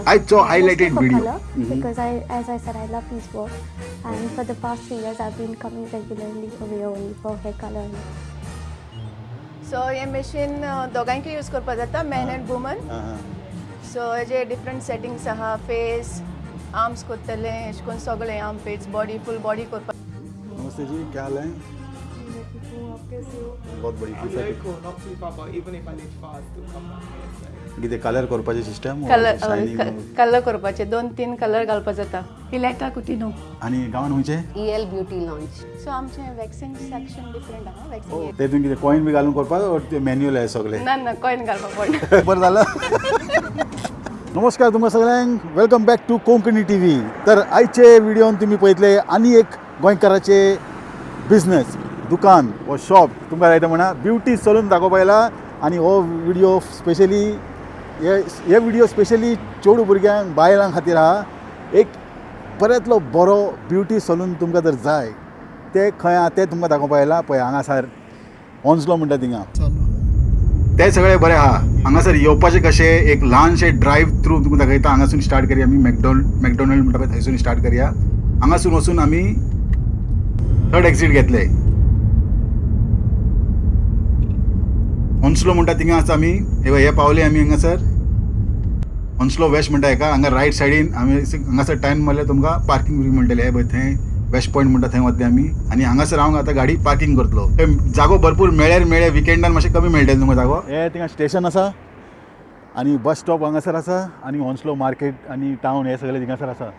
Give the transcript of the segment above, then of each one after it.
I saw highlighted for video. color because as I said, I love these work, and for the past 3 years, I've been coming regularly away only for hair color. So हे machine दोगांयकूय use करपा जाता man end woman. So हेजे different settings आहा face arms कोत्तले अशें करून सगळे armpits body फुल body करपा. नमस्ते जी, क्या हाल है? बहुत बड़ी Not too far, but even if I live far, I still come back here. किती कलर करपाचे सिस्टम कलर करपाचे 2-3 कलर घालपा जाता. इलेक्ट्रा कुटिनो आणि गांवान हुंयचे EL ब्युटी लॉन्च. सो आमचे वॅक्सिंग सेक्शन डिफरंट आहा वॅक्सिंग. तेतून कितें कॉइन बी घालून करपाक और ते मॅन्युअल आहे सगळे? ना कॉइन घालपा पडना. बरं झालं. नमस्कार तुमकां सगळ्यांक, welcome back to Konkani TV. तर आयचे व्हिडिओन तुम्ही पळयतले आनी एक गोंयकाराचे बिझनेस दुकान व शॉप तुमकां जायते म्हणा ब्युटी सलून दाखोवपा आयला. आनी हो व्हिडिओ स्पेशली हे व्हिडिओ स्पेशली चेडू भुरग्यांक बायलां खातीर आहा. एक बऱ्यांतलो बरो ब्युटी सलून तुमकां जर जाय ते खंय आहा ते तुमकां दाखोवपा आयला. पळय हांगासर ऑन्सलो म्हणटा थिंगा ते सगळे बरे आहा. हांगासर येवपाचें कशें एक ल्हानशें ड्रायव्ह थ्रू तुमकां दाखयता. हांगासून स्टार्ट करया आमी मॅकडॉनल्ड म्हणटा पळय थंयसून स्टार्ट करया. हांगासून वचून आमी थर्ड एक्झीट घेतले. ऑन्सलो म्हणटा थिंगा आसा आमी. हे पावले आमी हांगासर ऑन्सलो वेस्ट म्हणटा हेका. हांगा रायट सायडीन आमी हांगासर टर्न मारले तुमकां पार्किंग बी म्हणटले. हे पळय थंय वेस्ट पॉयंट म्हणटा थंय वतले आमी. आनी हांगासर हांव आतां गाडी पार्किंग करतलो. जागो भरपूर मेळ्ळे विकेंडान मातशें कमी मेळटले तुमकां जागो. हे थिंगा स्टेशन आसा आनी बस स्टॉप हांगासर आसा आनी ऑन्सलो मार्केट आनी टावन हे सगळे थिंगासर आसा.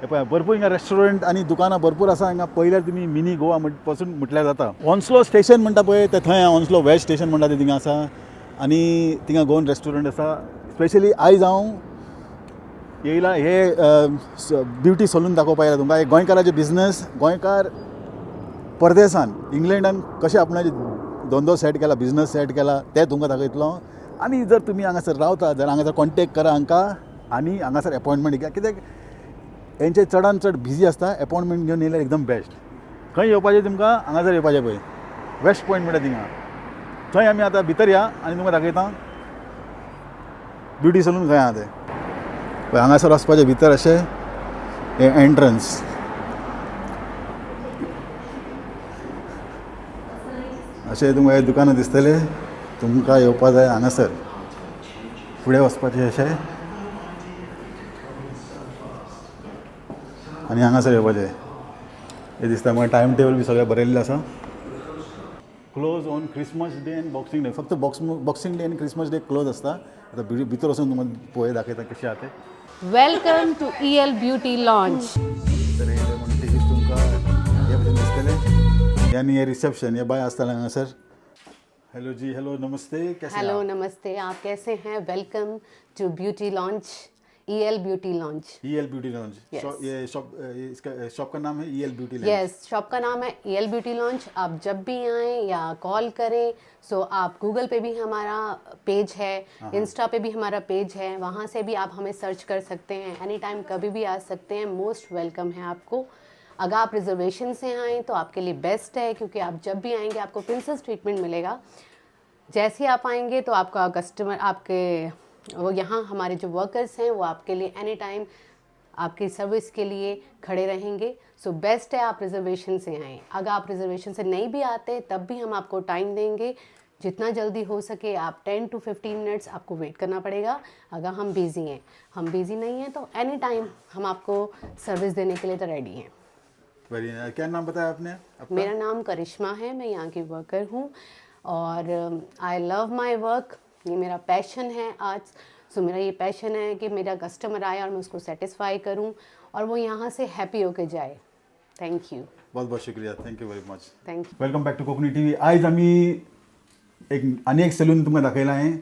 हे पळय भरपूर हिंगा रेस्टॉरंट आनी दुकानां भरपूर आसा. हिंगा पयल्यार तुमी मिनी गोवा पासून म्हटल्यार जाता. ऑन्सलो स्टेशन म्हणटा पळय ते थंय ऑन्सलो वेस्ट स्टेशन म्हणटा ते थिंगा आसा. आनी थिंगा गोवन रेस्टॉरंट आसा. स्पेशली आयज हांव येयला हे ब्युटी सलून दाखोवपा आयला तुमकां. एक गोंयकाराचे बिझनेस. गोंयकार परदेसान इंग्लंडान कशें आपणाचे धंदो सेट केला बिझनेस सेट केला ते तुमकां दाखयतलो. आनी जर तुमी हांगासर रावता जाल्यार हांगासर कॉन्टेक्ट करा हांकां आनी हांगासर एपॉयंटमेंट घ्या. कित्याक हेंचे चडान चड बिजी आसता. एपॉयंटमेंट घेवन येयल्यार एकदम बेस्ट. खंय येवपाचें तुमकां हांगासर येवपाचें पळय वेस्ट पॉयंट म्हणटा थिंगा. थंय आमी आतां भितर या आनी तुमकां दाखयता ब्युटी सलून खंय आहा तें. पळय हांगासर वचपाचें भितर अशें हें एंट्रन्स. अशें तुमकां हे दुकानां दिसतले. तुमकां येवपा जाय हांगासर फुडें वचपाचें अशें आनी हांगासर येवपाचें. हे दिसता म्हाका टायम टेबल बी सगळें बरयल्लें आसा. क्लोज ऑन क्रिसमस डे आनी बॉक्सिंग डे. फक्त बॉक्सिंग डे आनी क्रिसमस डे क्लोज आसता. आतां भितर वचून तुमकां पळय दाखयता कशें आहा तें. Welcome to EL beauty launch. तर हे म्हणटकीच तुमकां हे भशेन दिसतलें. आनी हे रिसेप्शन हे बाय आसतालें हांगासर. हेलो जी, हेलो नमस्ते, कैसे हेलो आप? नमस्ते, आप कैसे हैं? Welcome to beauty launch, EL beauty launch. EL beauty launch. Yes. ये इसका शॉप का नाम है EL beauty launch. Yes, shop का नाम है EL ब्यूटी लॉन्च. आप जब भी आएँ या कॉल करें, सो आप गूगल पे भी हमारा पेज है, इंस्टा पे भी हमारा पेज है, वहाँ से भी आप हमें सर्च कर सकते हैं. एनी टाइम कभी भी आ सकते हैं. मोस्ट वेलकम है आपको. अगर आप रिजर्वेशन से आएँ तो आपके लिए बेस्ट है, क्योंकि आप जब भी आएंगे आपको प्रिंसेस ट्रीटमेंट मिलेगा. जैसे ही आप आएंगे तो आपका कस्टमर आपके वो यहाँ हमारे जो वर्कर्स हैं वो आपके लिए एनी टाइम आपकी सर्विस के लिए खड़े रहेंगे. सो बेस्ट है आप रिजर्वेशन से आएँ. अगर आप रिजर्वेशन से नहीं भी आते तब भी हम आपको टाइम देंगे. जितना जल्दी हो सके आप 10 to 15 मिनट्स आपको वेट करना पड़ेगा अगर हम बिज़ी हैं. हम बिज़ी नहीं हैं तो एनी टाइम हम आपको सर्विस देने के लिए तो रेडी हैं. वेरी क्या नाम बताया आपने अपना? मेरा नाम करिश्मा है, मैं यहाँ की वर्कर हूँ और आई लव माई वर्क. ये मेरा पैशन है आज. सो मेरा ये पैशन है कि मेरा कस्टमर आए और मैं उसको सेटिस्फाई करूँ और वो यहाँ से हैप्पी होके जाए. Thank you. बहुत बहुत शुक्रिया. Thank you very much. Thank you. Welcome back to Konkani TV. आयज आमी आनी एक सलून तुमकां दाखयलां हांवें.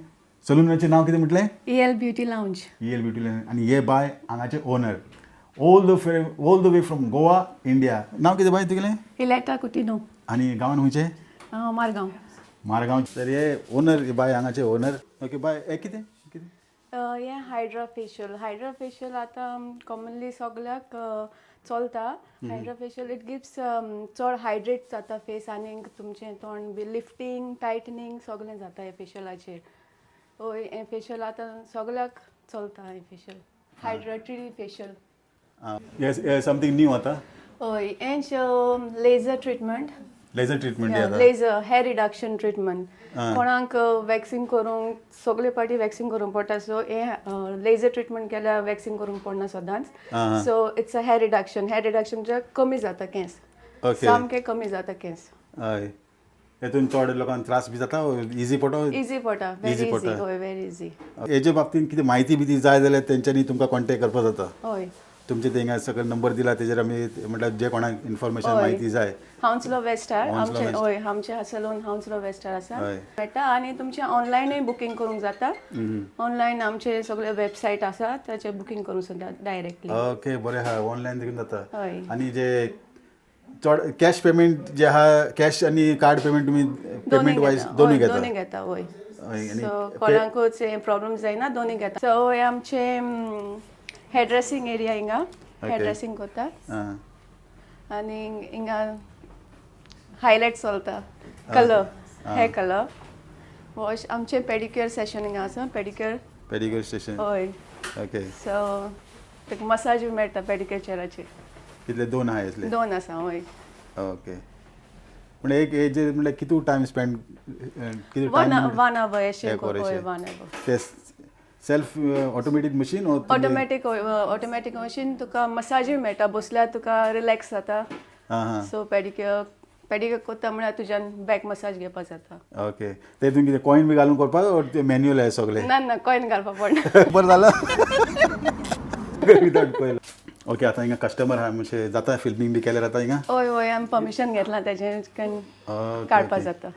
सलूनाचें नांव कितें म्हटलें? EL beauty lounge. EL beauty launch. आनी हे बाय हांगाचे owner all the way from Goa India. नांव कितें बाय तुगेलें? इलेक्ट्रा कुटिनो आनी गांवान हुंयचें? मारगांव. मारगांव. तर हे ओनर बाय हांगाचे ओनर. ओके बाय हे कितें कितें? हें हायड्रा फेशियल आतां कॉमनली सगळ्याक चलता. हायड्रा फेशियल इट गिव्स चड हायड्रेट जाता फेस आनी तुमचें तोंड बी लिफ्टिंग टायटनिंग सगळें जाता हे फेशियलाचेर. हे फेशियल आतां सगळ्याक चलता हे facial. Hydra 3D facial. Yes, something new आता. Oy, and laser treatment. Laser treatment Yeah, आता. laser hair reduction treatment. कोणाक वॅक्सिंग करूंक सगळे पाटी वॅक्सिंग करूंक पडटा सो हे लेजर ट्रिटमेंट केल्यार वॅक्सिंग करूंक पडना सदांच so it's a hair reduction म्हणजे कमी जाता केंस ओके. सामके कमी जाता केंस हय. हेतून चड लोकांक त्रास बी जाता इजी पडो. इजी पडटा व्हेरी Easy पडटा. इजी होय व्हेरी इजी हेजे बाबतींत कितें म्हायती बी जाय जाल्यार तेंच्यांनी तुमकां कॉन्टेक्ट करपाक जाता. होय तुमचे थिंगा सगळे नंबर दिला तेजेर आमी म्हणल्यार जे कोणाक इन्फॉर्मेशन होय. म्हायती जाय. हाऊन्सलो वेस्टार हाऊन्सलो आमचे वेस्ट. होय आमचे सलून हाऊन्सलो वेस्टार आसा हय. मेळटा आनी तुमचे ऑनलायनूय बुकींग करूंक जाता ऑनलायन आमचे सगळे वेबसायट आसा ताचेर बुकींग करूंक जाता डायरेक्टली ओके बरें आहा ऑनलायन देखून जाता. हय. आनी जे चड कॅश पेमेंट जे आहा कॅश आनी कार्ड पेमेंट तुमी पेमेंट वायज दोनूय घेता. दोन्ही घेता होय हय, आनी सो कोणाकूच प्रॉब्लेम जायना दोन्ही घेता सो हे आमचे हेअर ड्रेसिंग एरिया हिंगा हेअर ड्रेसिंग करता आं. आनी हिंगा हायलायट चलता कलर हे कलर वॉश आमचे पेडिक्युअर सेशन हिंगा आसा पेडिक्युअर पेडिक्युअर स्टेशन. हय ओके. सो ताका मसाज बी मेळटा पेडिक्युअर चेराचेर कितले दोन आहा यसले. दोन आसा हय ओके. म्हणजे एक हेजे म्हणल्यार कितू टायम स्पेंड कितू वन टायम वन अवर अशें एक वर हय अशें. वन अवर ते self automatic machine automatic machine तुका मसाजूय मेळटा बसल्यार तुका रिलॅक्स जाता हां हां. सो पेडिक्युअर करता म्हळ्यार तुज्यान बॅक मसाज घेवपाक जाता ओके. तेतून कितें कॉइन बी घालून करपाक ओर ते मॅन्युअल आहे सगळे. ना कॉइन घालपाक पडना बरं झालं. Without coin. ओके आता हिंगा कस्टमर आहा म्हणजे जाता फिल्मिंग बी केल्यार आता हिंगा. हय हय आमी परमिशन घेतलां तेजें काडपाक जाता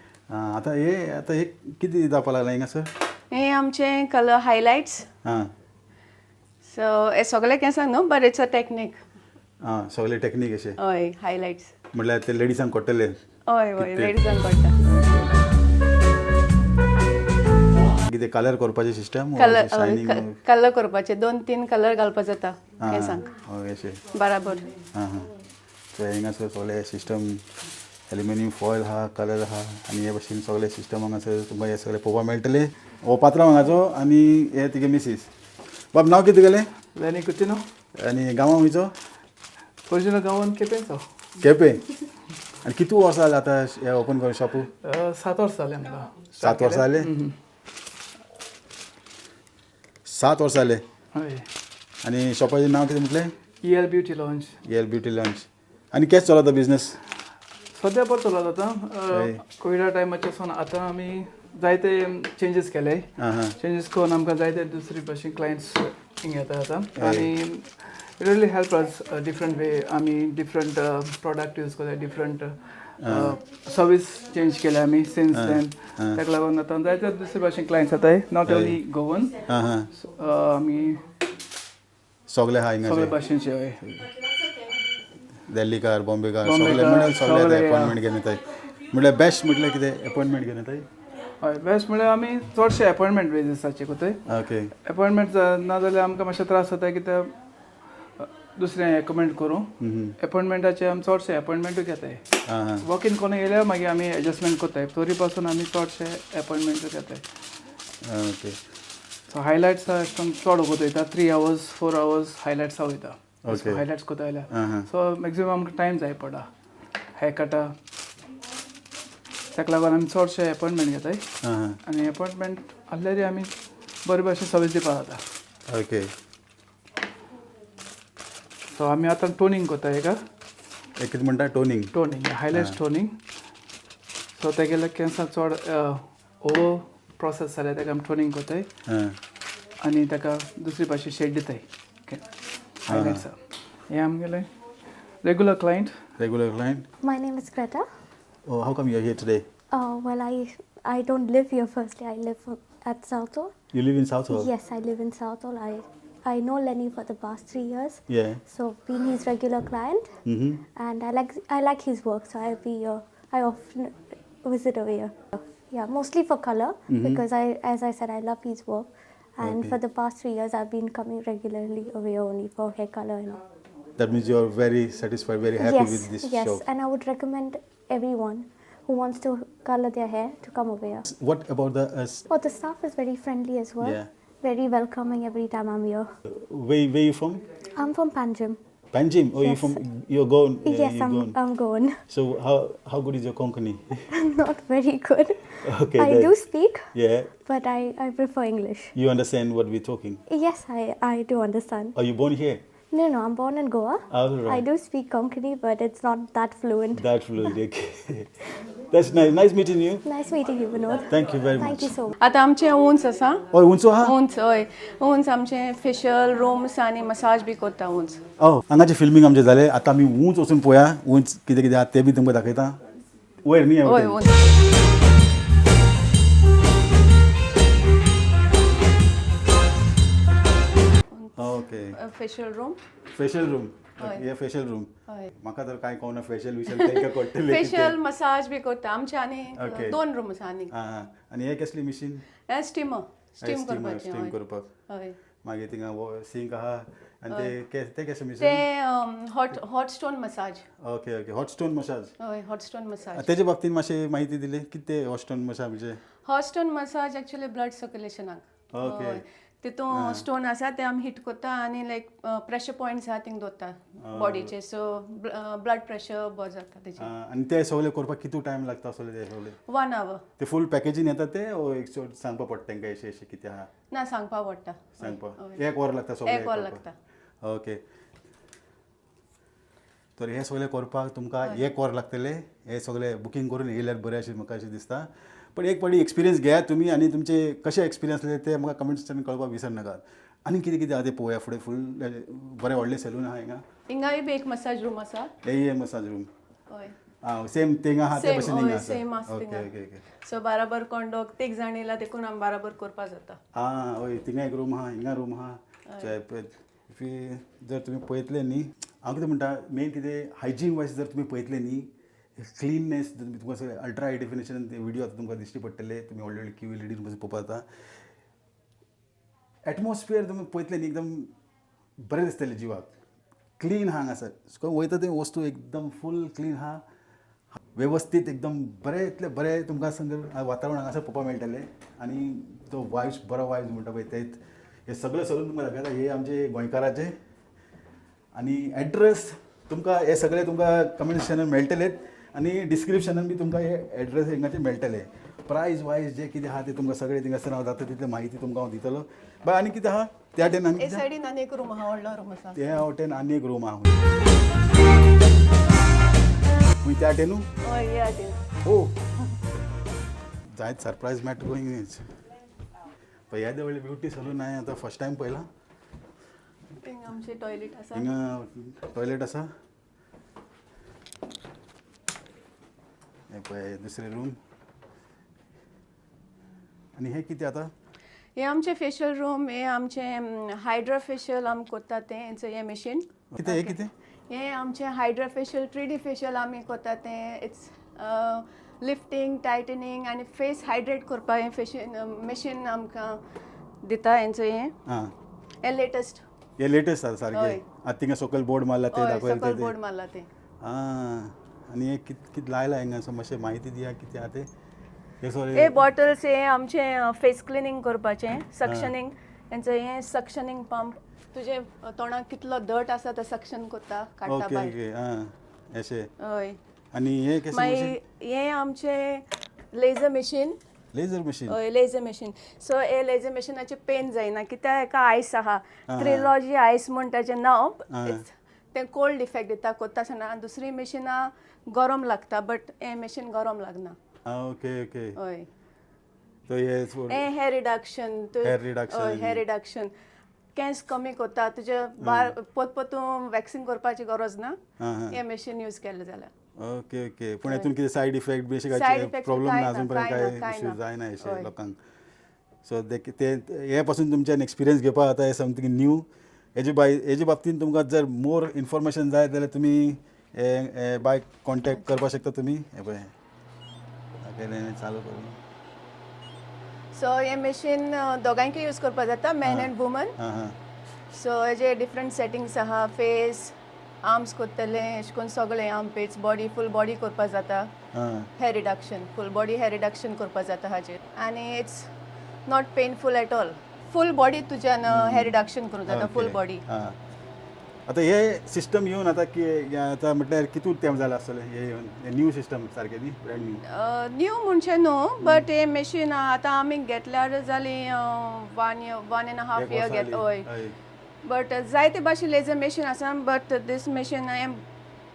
आता हे किती जावपा लागला हिंगा सर. हे आमचे कलर हायलायट्स हां सो हे सगळे केंसांक न्हू बट इट्स अ टेक्नीक हां सगळे टेक्नीक अशें हय हायलायट्स म्हणल्यार ते लेडिसांक कोट्टले. हय हय लेडीजांक पडटा कितें कलर करपाचें सिस्टम कलर करपाचे 2-3 कलर घालपाक जाता केंसांक हय अशें. बराबर हां हां. सो हिंगासर सगळे सिस्टम एल्युमिनियम फॉयल आहा कलर आहा आनी हे भशेन सगळे सिस्टम हांगासर तुमकां हे सगळे पळोवपाक मेळटले. हो पात्रांव हांगाचो आनी हे तिगे मिसीस. बाब नांव कितें तुगेलें Lenny Coutinho, आनी गांवां खंयचो. original Gawan Kepenso. केपें. आनी कितू वर्सां जालें आतां हे ओपन करून शॉपू. 7 वर्सां जालीं आमकां. 7 वर्सां जाले. 7 वर्सां जाले. हय. आनी शॉपाचें नांव कितें म्हटलें. EL Beauty Lounge. EL beauty launch. आनी केस चलता बिझनेस. सद्या बरो चलत आतां कोविडा टायमाचे सावन आतां आमी जायते चेंजीस केले चेंजीस करून आमकां जायते दुसरे भशेन क्लायंट्स हिंगा येता आतां आनी it really help us different वे आमी डिफरंट प्रोडक्ट यूज करता डिफरंट सर्वीस चेंज केल्या आमी सिन्स देन ताका लागून आतां जायते दुसरे भशेन क्लायंट्स येताय नॉट ओन्ली गोवन आमी सगळे आहा हिंगा सगळे भशेनचे हय दिल्लीकार बॉम्बेकार सगळे म्हणून सगळे अपॉइंटमेंट घेवन येताय म्हणल्यार बेस्ट म्हटल्यार कितें अपॉइंटमेंट घेवन येताय. हय बेस्ट म्हळ्यार आमी चडशे अपॉइंटमेंट बेजिसाचे कोताय. ओके. अपॉइंटमेंट ना जाल्यार आमकां मातशे त्रास जाता कित्याक दुसरें रेकमेंड करूं अपॉइंटमेंटाचे आमी चडशे अपॉइंटमेंटूय घेताय वॉक इन कोणी येयल्यार मागीर आमी एडजस्टमेंट कोताय तरी पासून आमी चडशे अपॉइंटमेंटूय घेताय. ओके. सो हायलायट्स एकदम चड वयता 3 hours 4 hours हायलायट्सा वयता. ओके. हायलायट्स कोता जाल्यार सो मॅक्झिमम आमकां टायम जाय पडटा हेअर कटा ताका लागून आमी चडशे अपॉइंटमेंट घेताय आनी अपॉइंटमेंट आसल्यार आमी बरे भशेन सर्वीस दिवपाक जाता. ओके. सो आमी आतां टोनिंग कोता हेका एक कितें म्हणटा टोनिंग हायलायट्स टोनिंग सो तेगेले केन्सा चड ओवर प्रोसेस जाल्यार ताका आमी टोनिंग कोताय आनी ताका दुसरी भाशेन शेड दिताय हायलायट्सा. हे आमगेले regular client. My name is Greta. Oh, how come you're here today? Well, I don't live here firstly. I live at Southall. You live in Southall? Yes, I live in Southall. I know Lenny for the past 3 years. Yeah. So being his regular client, and I like his work. So I often visit over here. Yeah, mostly for color because as I said, I love his work. And for the past 3 years, I've been coming regularly over here only for hair color and all. That means you're very satisfied, very happy with this Yes, shop. and I would recommend everyone who wants to color their hair to come over here. What about the Oh, the staff is very friendly as well. Yeah. very welcoming every time I'm here. Where you from? I'm from Panjim. Panjim. Oh, Yes. you're gone. Yes, you're gone. I'm going. So how good is your Konkani? Not very good. Okay. I then. do speak, Yeah. but I prefer English. You understand what we're talking? Yes, I do understand. Are you born here? No, I'm born in Goa. All right. I do speak Konkani, but it's not that fluent. That fluent. Okay. That's nice. Nice meeting you. Nice meeting you, Vinod. Thank you very Thank much. you so much. आता आमचे उंच आसा Oh, unso ha? उंच हय उंच आमचे facial rooms आनी massage बी करता उंच हांगाचे फिल्मींग आमचे जाले आतां आमी उंच वचून पळोवया उंच कितें कितें आहा तें बी तुमकां दाखयता वयर न्ही हय हांव उंच okay facial room facial room हय. हे फेशियल रूम हय म्हाका तर कांय कळना फेशियल विशियल तेंका कळटलें फेशियल मसाज बी करता आमचे आनी Okay. 2 रूम्स आनी आं आनी हे कसली मशीन हे स्टिमर स्टीम करपाचें स्टीम हय करपाक हय मागीर थिंगा सिंक आहा आनी ते कशें ते machine hot stone massage okay okay hot stone massage हय हॉट स्टोन मसाज तेजे बाबतींत मातशी माहिती दिली कितें हॉट स्टोन मसाज म्हणजे hot stone massage actually blood सर्क्युलेशनाक Okay. तितून स्टोन आसा ते आमी हिट करता आनी लायक प्रेशर पॉयंट्स आहा थिंग दोत्ता बॉडीचे सो ब्लड प्रेशर बरो जाता तेजे आनी ते सगळे करपाक कितू टायम लागता सगळे ते सगळे 1 hour ते फूल पॅकेजीन येता ते एक सांगपा पडटा तांकां अशें अशें कितें आहा ना सांगपा पडटा सांगपा एक वर लागता सगळे 1 वर लागता ओके तर हे सगळे करपाक तुमकां 1 वर लागतले हे सगळे बुकींग करून येयल्यार बरें अशें म्हाका अशें दिसता पण एक पाटी एक्सपिरियन्स घेयात तुमी आनी तुमचे कशे एक्सपिरियन्स आसले ते म्हाका कमेंट सेक्शन कळपाक विसर नाकात आनी कितें कितें आहा ते पळोवया फुडें फूल बरें व्हडलें सलून आहा हिंगा हिंगाय बी एक मसाज रूम आसा हे मसाज रूम हय आं सेम थिंग आहा ते भशेन हिंगा सेम आसा आसा ओके ओके ओके सो बाराबर कोंडोक तेक जाण येयला देखून आमी बाराबर करपा जाता आं हय थिंगा एक रूम आहा हिंगा रूम आहा जर तुमी पळयतले न्ही हांव कितें म्हणटा मेन कितें हायजीन वायज जर तुमी पळयतले न्ही क्लिननेस तुमकां सगळें अल्ट्रा हाय डेफिनेशन विडियो आतां तुमकां दिश्टी पडटले तुमी व्हडले व्हडले QLED बसून पळोवपा जाता एटमॉस्फियर तुमी पळयतले न्ही एकदम बरें दिसतलें जिवाक क्लीन आहा हांगासर सो वयता ते वस्तू एकदम फूल क्लीन आहा वेवस्थीत एकदम बरें इतलें बरें तुमकां वातावरण हांगासर पळोवपाक मेळटलें आनी तो वायब्स बरो वायब्स म्हणटा पळय ते हे सगळे सलून तुमकां दाखयता हे आमचे गोंयकाराचे आनी एड्रेस तुमकां हे सगळे तुमकां कमेंट सेक्शनान मेळटलेच आनी डिस्क्रिप्शनान बी तुमकां हे एड्रेस हिंगाचे मेळटले प्रायस वायज जे कितें आहा ते तुमकां सगळे थिंगासर हांव जाता तितले म्हायती तुमकां हांव दितलो बाय आनी कितें आहा त्या वाटेन आनी ए सायडीन आनी एक रूम आहा व्हडलो रूम आसा त्या वाटेन आनी एक रूम आहा खूंय त्या वाटेनू हय हे वाटेन ओ जायत सरप्रायज मॅट गोईंग पळय ह्या व्हडले ब्युटी सलून हांवें आतां फर्स्ट टायम पळयलां थिंग आमचे टॉयलेट आसा हिंगा टॉयलेट आसा हे पळय दुसरे रूम आनी हे कितें आतां हे आमचे फेशियल रूम हे आमचे हायड्रा फेशियल आमी कोत्ता तें हेंचो हे मशीन कितें हे कितें हे आमचे हायड्रा फेशियल 3D फेशियल आमी कोत्ता तें इट्स लिफ्टिंग टायटनिंग आनी फेस हायड्रेट करपा हें फेशियल मशीन आमकां दिता हेंचो आं हे लेटस्ट हे लेटेस्ट आसा सारकें हय. आतां थिंगा सकयल बोर्ड मारला ते हय सकल दाखयला बोर्ड मारला तें आं आनी हे कितें लायला हिंगा मातशें म्हायती दिया कितें आहा तें हे सगळें हे बॉटल्स हे आमचे फेस क्लिनींग करपाचें सक्शनिंग हेंचो हे सक्शनिंग पंप तुजे तोंडाक कितलो दट आसा तो सक्शन करता काडटा ओके भायर ओके आं अशें हय आनी हे कशें मागीर हे आमचे लेजर मशीन लेजर मशीन हय लेजर मशीन सो हे लेजर मशिनाचे पेन जायना कित्याक हेका आयस आहा ट्रिलॉजी आयस म्हण ताचें नांव It's- तें कोल्ड इफेक्ट दिता कोत्ता आसतना दुसरी मशिनां गरम लागता बट हे मशीन गरम लागना आं ओके ओके हय तो हे हे हेअर रिडक्शन Hair reduction. हय हेअर रिडक्शन केंस कमी कोत्ता तुजे बार पोतपोतू वॅक्सिंग करपाची गरज ना आं हां हे मशीन यूज केलें जाल्यार ओके ओके पूण हेतून कितें सायड इफेक्ट बी अशें Side काय effect प्रॉब्लेम कांय ना ना, अजून पर्यंत कांय ना, काय कांय इश्यू ना. जायना अशें हय. लोकांक सो ते हे पासून तुमच्यान एक्सपिरियन्स घेवपाक जाता हे समथींग न्यू हेजे बाबतींत तुमकां जर मोर इन्फॉर्मेशन जाय जाल्यार तुमी हे बाय कॉन्टेक्ट करपाक शकता तुमी हे पळय दाखयलें चालू करून सो हे मशीन दोगांयकय यूज करपा जाता मॅन एंड वुमन हां हां सो हेजे डिफरंट सेटिंग्स आहा फेस आर्म्स कोत्तले अशें करून सगळे armpits body full body करपा जाता हां hair reduction full body hair reduction करपा जाता हाजेर आनी it's not painful at all full body तुज्यान हेअर रिडक्शन करूं जाता फूल ओके. बॉडी हां. आता हे सिस्टम येवन आता की आता म्हटल्यार कितू टायम जाला आसतलें हे येवन हे न्यू सिस्टम सारकें न्ही ब्रँड न्यू. न्यू म्हणचे न्हू बट हे मशीन आतां आमी घेतल्यार जाली 1.5 year घेत हय बट जायते भाशे लेजर मशीन आसा बट दीस मशीन हें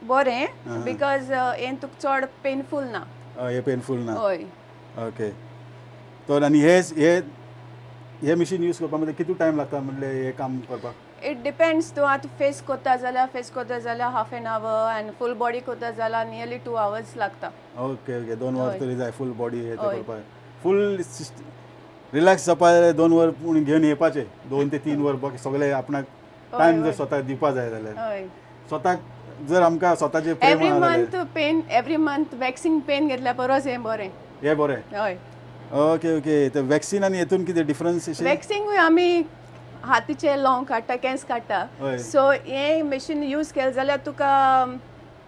बरें बिकॉज हें तुका चड पेनफूल ना. हे पेनफूल ना. हय ओके. तर आनी हे मशीन यूज करपाक म्हणजे कितू टायम लागता म्हणले हे काम करपाक. इट डिपेंड्स तूं आतां फेस कोत्ता जाल्यार हाफ एन आवर आनी फूल बॉडी कोत्ता जाल्यार नियरली 2 hours लागता. ओके ओके 2 वर हय. तरी जाय फूल बॉडी हे हय. करपाक. फूल रिलॅक्स जावपाक 2 वर पूण घेवन येवपाचे 2 ते 3 वर बाकी सगळे आपणाक टायम जर स्वताक दिवपा जाय जाल्यार हय स्वताक जर आमकां स्वताचे एवरी मंथ वॅक्सिंग पेन घेतल्या परस हें बरें. हे बरें. हय ओके ओके तर वॅक्सिन आनी हेतून कितें डिफरन्स वॅक्सिंगूय आमी हातीचे लॉंग काडटा केंस काडटा हय. सो हे मशीन यूज केलें जाल्यार तुका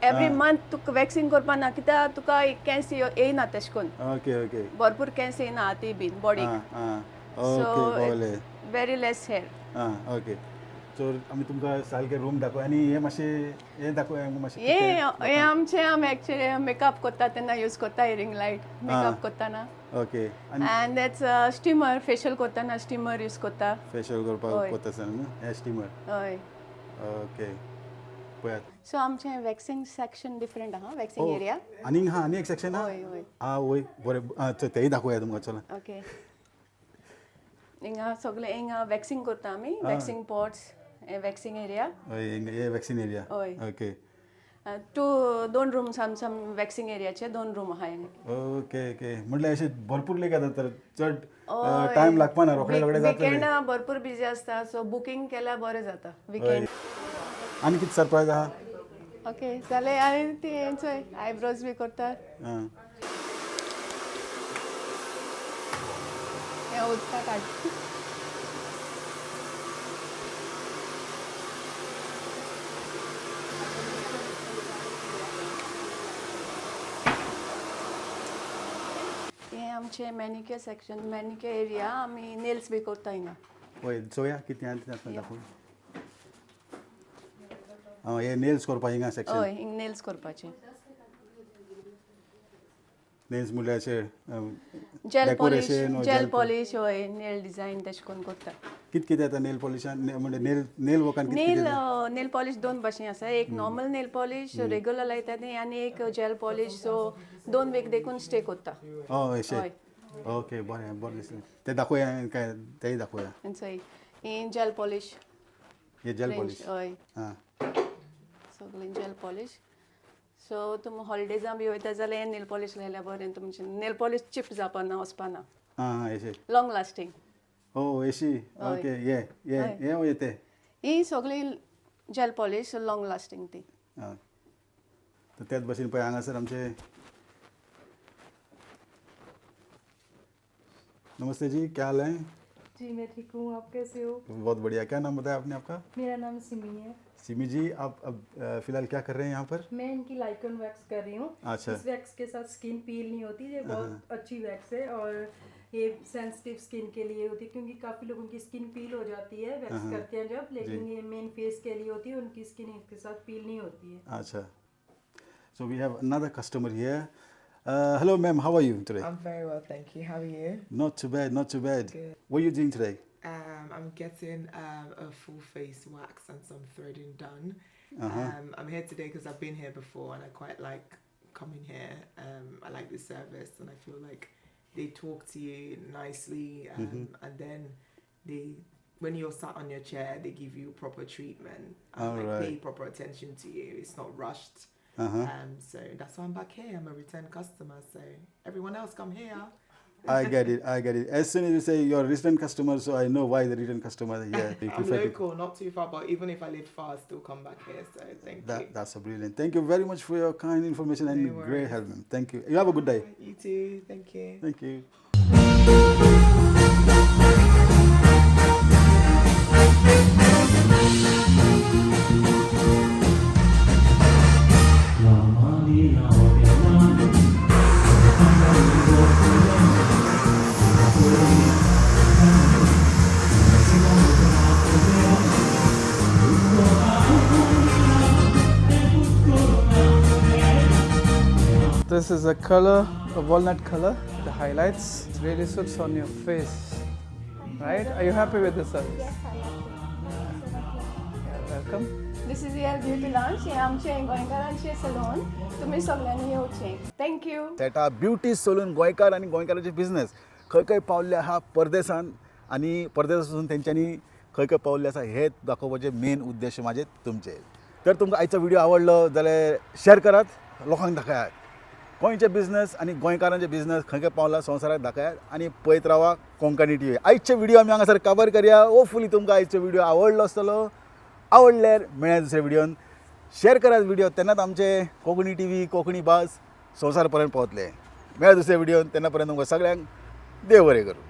एवरी मंथ तुका वॅक्सिंग करपा ना कित्याक तुका केंस येयना तेश कोन्न ओके ओके भरपूर केंस येयना हाती बीन बॉडीक ओके कळ्ळें. वेरी लेस हेअर. ओके सो आमी तुमकां सारकें रूम दाखय आनी हे मातशें हे दाखय मातशें हे आमचे आमी एक्चुअली मेकअप करता तेन्ना यूज करता रिंग लायट मेकअप करतना ओके आनी एंड दॅट्स स्टिमर फेशियल करतना स्टिमर यूज करता. फेशियल करपाक हय. कोता न्हू हे स्टिमर. हय ओके पळयात सो आमचें वॅक्सिंग सेक्शन डिफरंट आहा वॅक्सिंग एरिया. आनी एक सेक्शन हय हय वय बरें चल तेय दाखोवया तुमकां चला. ओके हिंगा सगळे हिंगा वॅक्सिंग करता आमी वॅक्सिंग पॉट्स वॅक्सिंग एरिया. हय हे वॅक्सिन एरिया. हय. ओके 2 रूम्स आमच्या वॅक्सिंग एरियाचे 2 रूम आहा. ओके ओके म्हटल्यार अशें भरपूर लेक जाता तर चड टायम लागपा ना रोखडे रोखडे जातले. विकेंडा भरपूर बिजी आसता सो बुकींग केल्यार बरें जाता विकेंड. आनी कितें सरप्रायज आहा. ओके जालें आनी ती चोय आयब्रोज बी करता आं. हें उदका काड. हें आमचें मॅनिक्युअर सेक्शन मॅनिक्युअर एरिया आमी नेल्स बी करता हिंगा. पळय चोया कितें आहा तें दाखोव. हे नेल्स करपा हिंगा सेक्शन. हय हिंग नेल्स करपाचे. नेल्स म्हणल्यार अशें जेल पॉलिश हय नेल डिझायन तेश कोन्न करता. कितें कितें येता नेल पॉलिशान म्हणजे नेल वर्कान कितें नेल पॉलिश 2 भाशेन आसा एक नॉर्मल नेल पॉलिश रेग्युलर लायता ती आनी एक जेल पॉलिश सो 2 वीक देखून स्टे करता. हय अशें. ओके बरें बरें दिसलें तें दाखोवया काय तेय दाखोवया. चोय ही जेल पॉलिश. हे जेल पॉलिश. हय हां सगळें जेल पॉलिश. सो तुम हॉलिडेजां बी वयता जाल्यार हें नेल पॉलिश लायल्यार बरें तुमचें नेल पॉलिश चिप जावपाना वचपाना हां अशें. Long lasting. अशी ओके हे ते ही सगळी जेल पॉलिश लॉंग लास्टींग ती. तर त्याच भाशेन पळय हांगासर आमचे नमस्ते जी क्या हाल है. जी मैं ठीक हूँ, आप कैसे हो? बहुत बढ़िया. क्या नाम बताया आपने आपका. मेरा नाम सिमी है. सिमी जी आप अब फिलहाल क्या कर रहे हैं यहाँ पर. मैं इनकी लाइकन वैक्स कर रही हूँ. अच्छा. इस वैक्स के साथ स्किन पील नहीं होती, ये बहुत अच्छी वैक्स है और ये सेंसिटिव स्किन के लिए होती है क्योंकि काफ़ी लोगों की स्किन पील हो जाती है वैक्स करते हैं जब, लेकिन ये मेन फेस के लिए होती है, उनकी स्किन इसके साथ पील नहीं होती है. अच्छा. So we have another customer here. Hello ma'am, how are you today. I'm very well, thank you. How are you? Not too bad, not too bad. Good. What are you doing today. I'm getting a full face wax and some threading done. I'm here today because I've been here before and I quite like coming here. I like the service and I feel like they talk to you nicely and then when you're sat on your chair, they give you proper treatment and pay proper attention to you. It's not rushed. So that's why I'm back here. I'm a return customer. So everyone else come here. I get it. As soon as you say you're a return customer, so I know why the return customer is here. I'm local, not too far, but even if I live far, I still come back here. So thank you. That's a brilliant. Thank you very much for your kind information and No great worries. help, ma'am. Thank you. You have a good day. You too. Thank you. Thank you. this is a color, a walnut color, the highlights. It really suits on your face, right? Are you happy with the service? Yes, I like it. Yeah, welcome. This is air beauty launch हे आमचे गोंयकारांचे salon तुमी सगळ्यांनी येवचें thank you तेटा beauty salon गोंयकार आनी गोंयकारांचे business खंय खंय पावल्ले आहा परदेसान आनी परदेसासून तेंच्यांनी खंय खंय पावल्ले आसा हे दाखोवपाचे मेन उद्देश माझे तुमचे. तर तुमकां आयचो व्हिडिओ आवडलो जाल्यार शेअर करात, लोकांक दाखयात. गोंयचे बिझनेस आनी गोंयकारांचे बिझनेस खंय खंय पावला संवसाराक दाखयात आनी पळयत रावा कोंकणी टीव्ही. आयचे व्हिडिओ आमी हांगासर कवर करया. होपफुली तुमकां आयचो व्हिडिओ आवडलो आसतलो. आवडल्यार मेळ्या दुसऱ्या व्हिडिओन शेअर करात व्हिडिओ, तेन्नाच आमचे कोंकणी टीव्ही कोंकणी भास संवसार पर्यंत पावतले. मेळ्या दुसऱ्या व्हिडिओन, तेन्ना पर्यंत तुमकां सगळ्यांक देव बरें करूं.